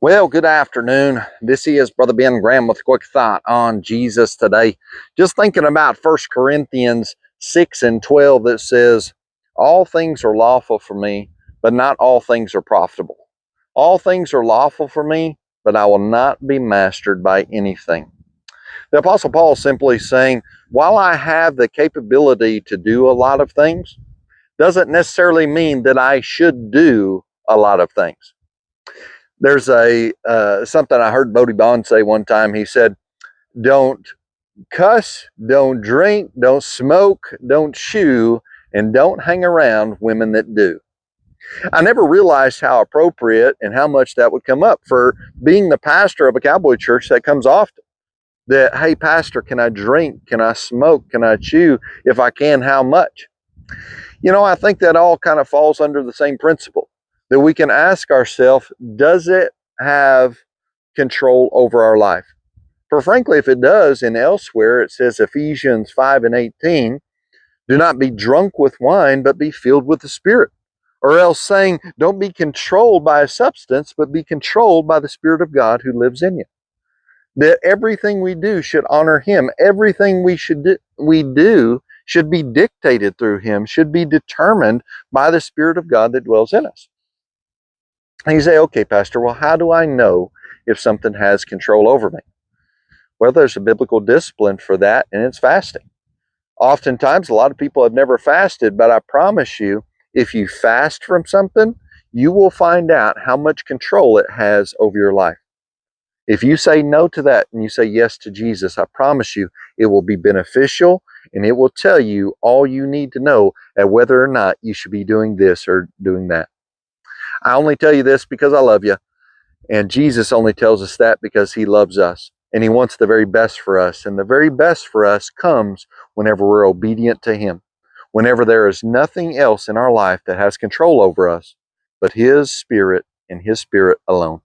Well, good afternoon. This is Brother Ben Graham with a quick thought on Jesus today. Just thinking about 1 Corinthians 6 and 12 that says, all things are lawful for me, but not all things are profitable. All things are lawful for me, but I will not be mastered by anything. The Apostle Paul is simply saying, while I have the capability to do a lot of things, doesn't necessarily mean that I should do a lot of things. There's something I heard Bodie Bond say one time. He said, don't cuss, don't drink, don't smoke, don't chew, and don't hang around women that do. I never realized how appropriate and how much that would come up for being the pastor of a cowboy church. That comes often. That, hey, pastor, can I drink? Can I smoke? Can I chew? If I can, how much? I think that all kind of falls under the same principle, that we can ask ourselves, does it have control over our life? For frankly, if it does, and elsewhere it says Ephesians 5 and 18, do not be drunk with wine, but be filled with the Spirit. Or else saying, don't be controlled by a substance, but be controlled by the Spirit of God who lives in you. That everything we do should honor Him. Everything we do should be dictated through Him, should be determined by the Spirit of God that dwells in us. And you say, okay, Pastor, well, how do I know if something has control over me? Well, there's a biblical discipline for that, and it's fasting. Oftentimes, a lot of people have never fasted, but I promise you, if you fast from something, you will find out how much control it has over your life. If you say no to that and you say yes to Jesus, I promise you it will be beneficial, and it will tell you all you need to know at whether or not you should be doing this or doing that. I only tell you this because I love you, and Jesus only tells us that because He loves us, and He wants the very best for us, and the very best for us comes whenever we're obedient to Him, whenever there is nothing else in our life that has control over us but His Spirit and His Spirit alone.